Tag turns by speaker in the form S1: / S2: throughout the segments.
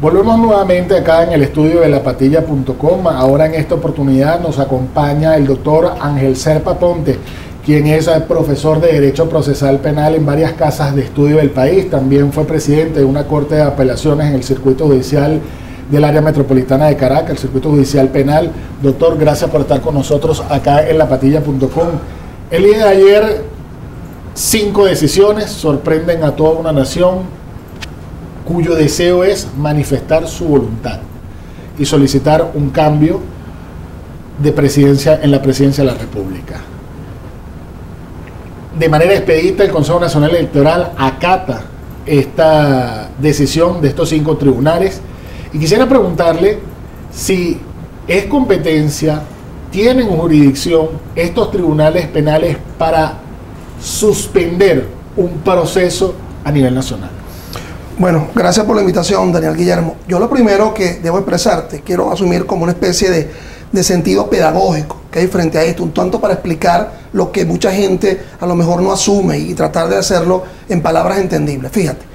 S1: Volvemos nuevamente acá en el estudio de lapatilla.com. Ahora en esta oportunidad nos acompaña el doctor Ángel Serpa Ponte, quien es profesor de Derecho Procesal Penal en varias casas de estudio del país. También fue presidente de una corte de apelaciones en el circuito judicial del área metropolitana de Caracas, el circuito judicial penal. Doctor, gracias por estar con nosotros acá en lapatilla.com. El día de ayer, 5 decisiones sorprenden a toda una nación, cuyo deseo es manifestar su voluntad y solicitar un cambio de presidencia en la presidencia de la República. De manera expedita, el Consejo Nacional Electoral acata esta decisión de estos 5 tribunales y quisiera preguntarle si es competencia, tienen jurisdicción estos tribunales penales para suspender un proceso a nivel nacional.
S2: Bueno, gracias por la invitación, Daniel Guillermo. Yo lo primero que debo expresarte, quiero asumir como una especie de sentido pedagógico que hay frente a esto, un tanto para explicar lo que mucha gente a lo mejor no asume y tratar de hacerlo en palabras entendibles. Fíjate,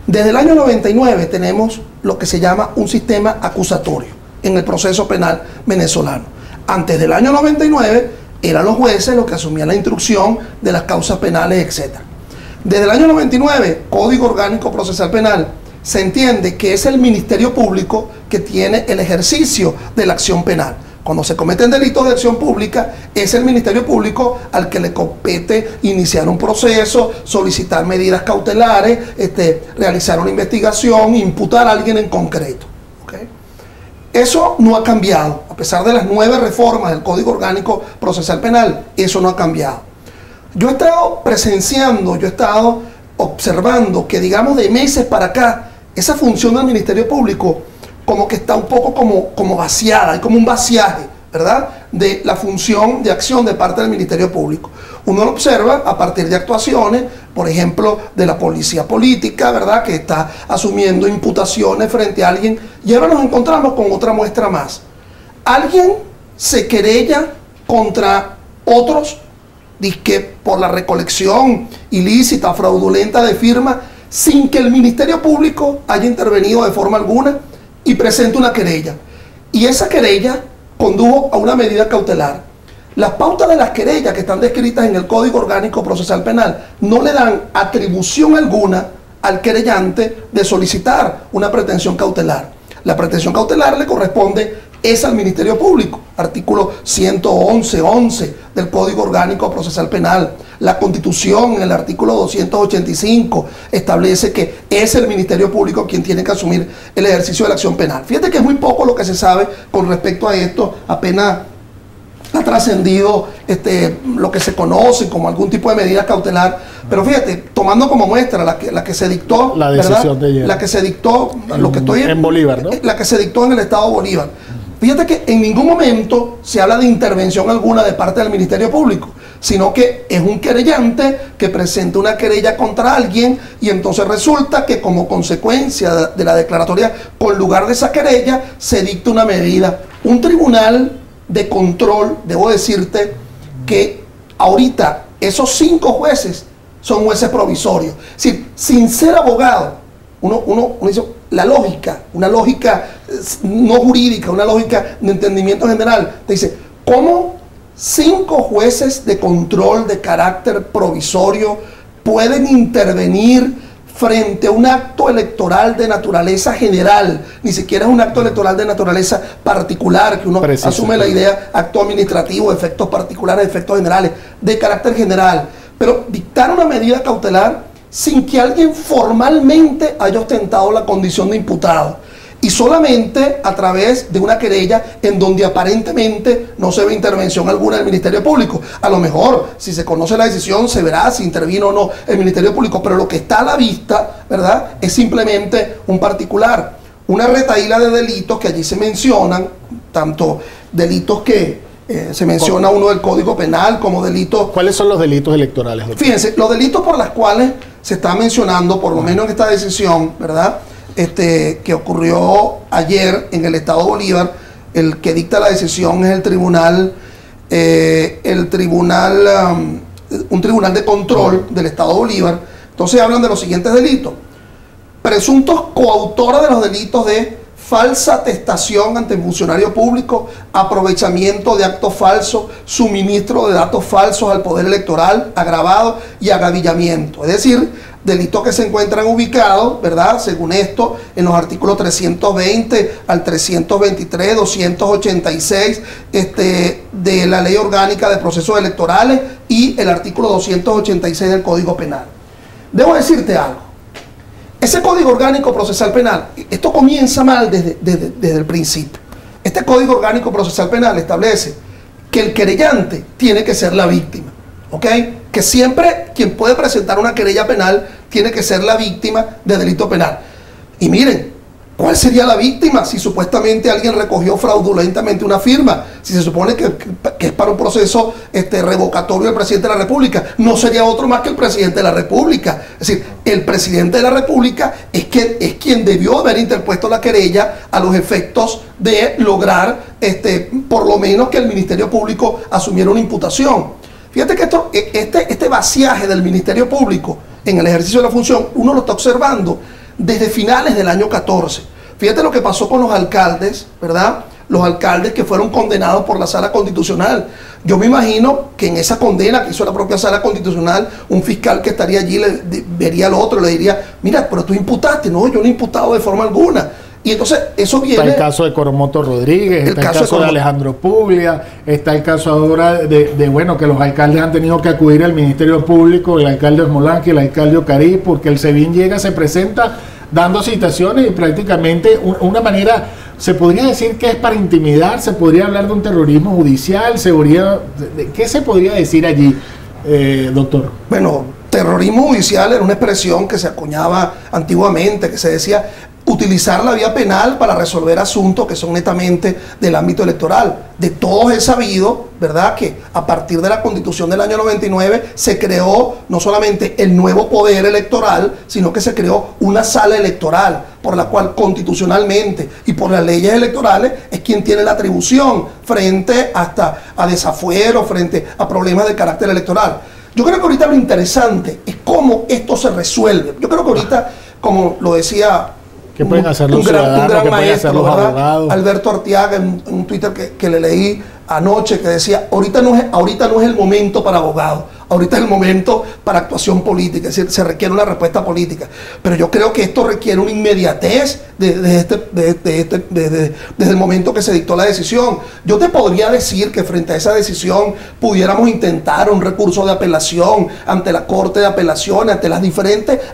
S2: desde el año 99 tenemos lo que se llama un sistema acusatorio en el proceso penal venezolano. Antes del año 99 eran los jueces los que asumían la instrucción de las causas penales, etc. Desde el año 99, Código Orgánico Procesal Penal, se entiende que es el Ministerio Público que tiene el ejercicio de la acción penal. Cuando se cometen delitos de acción pública, es el Ministerio Público al que le compete iniciar un proceso, solicitar medidas cautelares, realizar una investigación, imputar a alguien en concreto. ¿Okay? Eso no ha cambiado. A pesar de las 9 reformas del Código Orgánico Procesal Penal, eso no ha cambiado. Yo he estado presenciando, yo he estado observando que, digamos, de meses para acá, esa función del Ministerio Público como que está un poco como vaciada, hay como un vaciaje, ¿verdad?, de la función de acción de parte del Ministerio Público. Uno lo observa a partir de actuaciones, por ejemplo, de la policía política, ¿verdad?, que está asumiendo imputaciones frente a alguien, y ahora nos encontramos con otra muestra más. Alguien se querella contra otros, dizque por la recolección ilícita, fraudulenta de firmas, sin que el Ministerio Público haya intervenido de forma alguna y presente una querella. Y esa querella condujo a una medida cautelar. Las pautas de las querellas que están descritas en el Código Orgánico Procesal Penal no le dan atribución alguna al querellante de solicitar una pretensión cautelar. La pretensión cautelar le corresponde es al Ministerio Público, artículo 111.11 del Código Orgánico Procesal Penal. La Constitución, en el artículo 285, establece que es el Ministerio Público quien tiene que asumir el ejercicio de la acción penal. Fíjate que es muy poco lo que se sabe con respecto a esto, apenas ha trascendido lo que se conoce como algún tipo de medida cautelar. Pero fíjate, tomando como muestra la que se dictó,
S1: la decisión de ayer,
S2: la que se dictó,
S1: en Bolívar, ¿no?
S2: La que se dictó en el estado Bolívar. Fíjate que en ningún momento se habla de intervención alguna de parte del Ministerio Público, sino que es un querellante que presenta una querella contra alguien y entonces resulta que como consecuencia de la declaratoria con lugar de esa querella se dicta una medida. Un tribunal de control, debo decirte que ahorita esos 5 jueces son jueces provisorios. Es decir, sin ser abogado, uno dice, la lógica, una lógica no jurídica, una lógica de entendimiento general, te dice, ¿cómo 5 jueces de control de carácter provisorio pueden intervenir frente a un acto electoral de naturaleza general? Ni siquiera es un acto electoral de naturaleza particular, que uno asume la idea, acto administrativo, efectos particulares, efectos generales, de carácter general. Pero dictar una medida cautelar sin que alguien formalmente haya ostentado la condición de imputado y solamente a través de una querella en donde aparentemente no se ve intervención alguna del Ministerio Público. A lo mejor, si se conoce la decisión, se verá si intervino o no el Ministerio Público, pero lo que está a la vista, ¿verdad?, es simplemente un particular, una retahíla de delitos que allí se mencionan, tanto delitos que se menciona uno del Código Penal como delitos...
S1: ¿Cuáles son los delitos electorales, doctor?
S2: Fíjense, los delitos por los cuales se está mencionando, por lo menos en esta decisión, ¿verdad?, que ocurrió ayer en el estado Bolívar, el que dicta la decisión es el tribunal, un tribunal de control del estado Bolívar. Entonces hablan de los siguientes delitos: presuntos coautores de los delitos de falsa atestación ante funcionario público, aprovechamiento de actos falsos, suministro de datos falsos al poder electoral agravado y agavillamiento. Es decir, delitos que se encuentran ubicados, ¿verdad?, según esto, en los artículos 320 al 323, 286 de la Ley Orgánica de Procesos Electorales y el artículo 286 del Código Penal. Debo decirte algo. Ese Código Orgánico Procesal Penal, esto comienza mal desde el principio. Este Código Orgánico Procesal Penal establece que el querellante tiene que ser la víctima, ¿ok? Que siempre quien puede presentar una querella penal tiene que ser la víctima de delito penal. Y miren, ¿cuál sería la víctima si supuestamente alguien recogió fraudulentamente una firma? Si se supone que es para un proceso revocatorio del presidente de la República, no sería otro más que el presidente de la República. Es decir, el presidente de la República es quien debió haber interpuesto la querella a los efectos de lograr por lo menos que el Ministerio Público asumiera una imputación. Fíjate que este vaciaje del Ministerio Público en el ejercicio de la función, uno lo está observando desde finales del año 14. Fíjate lo que pasó con los alcaldes, ¿verdad? Los alcaldes que fueron condenados por la Sala Constitucional. Yo me imagino que en esa condena que hizo la propia Sala Constitucional, un fiscal que estaría allí vería al otro y le diría, mira, pero tú imputaste. No, yo no he imputado de forma alguna. Y entonces eso viene...
S1: Está el caso de Coromoto Rodríguez, está el caso de Alejandro Puglia, está el caso ahora bueno, que los alcaldes han tenido que acudir al Ministerio Público, el alcalde Osmolanqui, el alcalde Ocarí, porque el SEBIN llega, se presenta dando citaciones y prácticamente una manera, se podría decir que es para intimidar, se podría hablar de un terrorismo judicial, ¿qué se podría decir allí, doctor?
S2: Bueno, terrorismo judicial era una expresión que se acuñaba antiguamente, que se decía utilizar la vía penal para resolver asuntos que son netamente del ámbito electoral. De todos es sabido, ¿verdad?, que a partir de la Constitución del año 99 se creó no solamente el nuevo poder electoral, sino que se creó una sala electoral por la cual constitucionalmente y por las leyes electorales es quien tiene la atribución frente hasta a desafueros, frente a problemas de carácter electoral. Yo creo que ahorita lo interesante es cómo esto se resuelve. Yo creo que ahorita, como lo decía
S1: ¿qué pueden hacer los ciudadanos?
S2: Un gran
S1: ¿Qué pueden
S2: maestro,
S1: hacer los abogados?
S2: Alberto Arteaga, en un Twitter que le leí anoche, que decía, ahorita no es el momento para abogados, ahorita es el momento para actuación política, es decir, se requiere una respuesta política. Pero yo creo que esto requiere una inmediatez desde el momento que se dictó la decisión. Yo te podría decir que frente a esa decisión pudiéramos intentar un recurso de apelación ante la Corte de Apelaciones,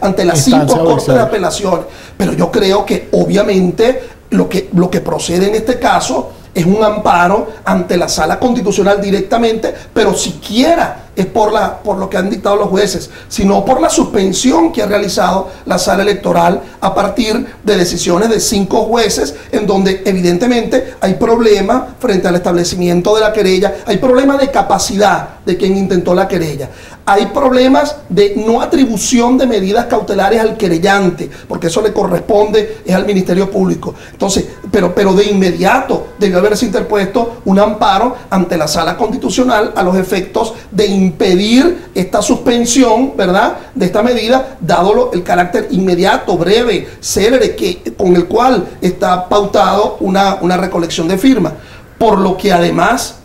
S2: ante las 5 cortes de apelaciones. Pero yo creo que obviamente lo que procede en este caso es un amparo ante la Sala Constitucional directamente, pero siquiera es por lo que han dictado los jueces, sino por la suspensión que ha realizado la Sala Electoral a partir de decisiones de 5 jueces, en donde evidentemente hay problemas frente al establecimiento de la querella, hay problemas de capacidad de quien intentó la querella, hay problemas de no atribución de medidas cautelares al querellante, porque eso le corresponde es al Ministerio Público. Entonces, pero de inmediato debió haberse interpuesto un amparo ante la Sala Constitucional a los efectos de impedir esta suspensión, ¿verdad?, de esta medida, dado el carácter inmediato, breve, célere, con el cual está pautado una recolección de firmas. Por lo que además,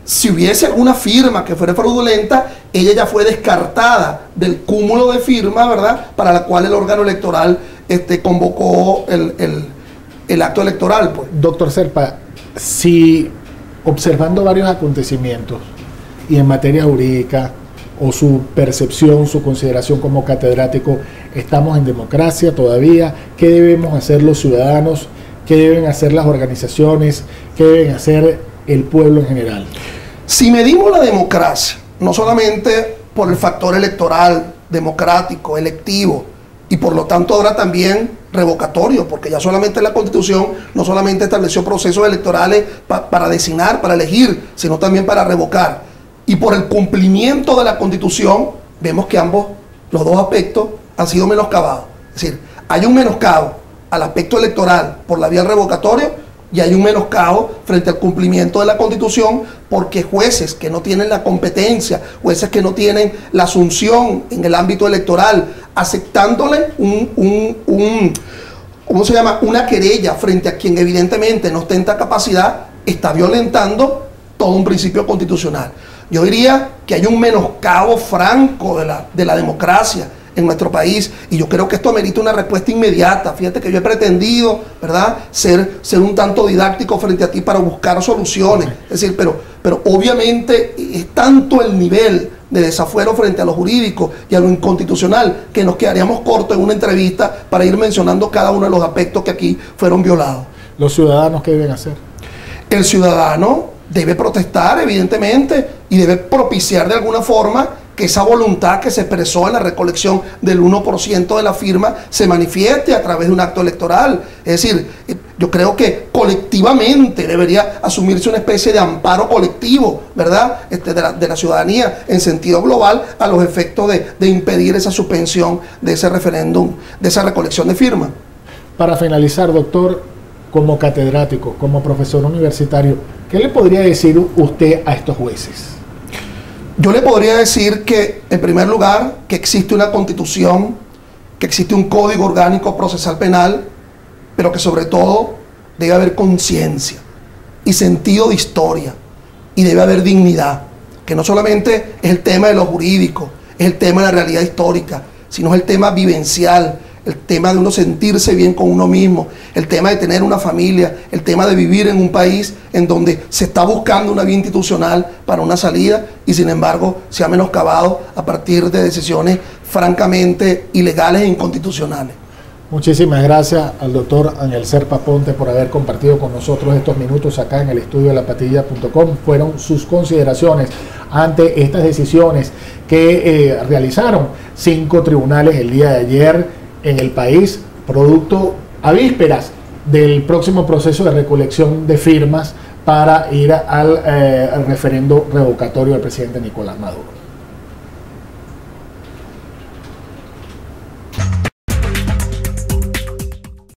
S2: si hubiese alguna firma que fuera fraudulenta, ella ya fue descartada del cúmulo de firmas, ¿verdad?, para la cual el órgano electoral convocó el acto electoral, pues.
S1: Doctor Serpa, si observando varios acontecimientos y en materia jurídica o su percepción, su consideración como catedrático, estamos en democracia todavía, ¿qué debemos hacer los ciudadanos? ¿Qué deben hacer las organizaciones? ¿Qué deben hacer el pueblo en general?
S2: Si medimos la democracia, no solamente por el factor electoral, democrático, electivo, y por lo tanto ahora también revocatorio, porque ya solamente la Constitución no solamente estableció procesos electorales para designar, para elegir, sino también para revocar. Y por el cumplimiento de la Constitución, vemos que los dos aspectos han sido menoscabados. Es decir, hay un menoscabo al aspecto electoral por la vía revocatoria y hay un menoscabo frente al cumplimiento de la Constitución, porque jueces que no tienen la competencia, jueces que no tienen la asunción en el ámbito electoral, aceptándole ¿cómo se llama?, una querella frente a quien evidentemente no ostenta capacidad, está violentando todo un principio constitucional. Yo diría que hay un menoscabo franco de la democracia en nuestro país, y yo creo que esto amerita una respuesta inmediata. Fíjate que yo he pretendido, ¿verdad?, ser un tanto didáctico frente a ti para buscar soluciones. Es decir, pero obviamente es tanto el nivel de desafuero frente a lo jurídico y a lo inconstitucional que nos quedaríamos cortos en una entrevista para ir mencionando cada uno de los aspectos que aquí fueron violados.
S1: ¿Los ciudadanos qué deben hacer?
S2: El ciudadano debe protestar, evidentemente, y debe propiciar de alguna forma que esa voluntad que se expresó en la recolección del 1% de la firma se manifieste a través de un acto electoral. Es decir, yo creo que colectivamente debería asumirse una especie de amparo colectivo, ¿verdad?, de la ciudadanía en sentido global, a los efectos de impedir esa suspensión de ese referéndum, de esa recolección de firmas.
S1: Para finalizar, doctor, como catedrático, como profesor universitario, ¿qué le podría decir usted a estos jueces?
S2: Yo le podría decir que, en primer lugar, que existe una constitución, que existe un código orgánico procesal penal, pero que sobre todo debe haber conciencia y sentido de historia, y debe haber dignidad, que no solamente es el tema de lo jurídico, es el tema de la realidad histórica, sino es el tema vivencial, el tema de uno sentirse bien con uno mismo, el tema de tener una familia, el tema de vivir en un país en donde se está buscando una vía institucional para una salida y sin embargo se ha menoscabado a partir de decisiones francamente ilegales e inconstitucionales.
S1: Muchísimas gracias al doctor Ángel Serpa Ponte por haber compartido con nosotros estos minutos acá en el estudio de lapatilla.com. Fueron sus consideraciones ante estas decisiones que realizaron 5 tribunales el día de ayer en el país, producto a vísperas del próximo proceso de recolección de firmas para ir al referendo revocatorio del presidente Nicolás Maduro.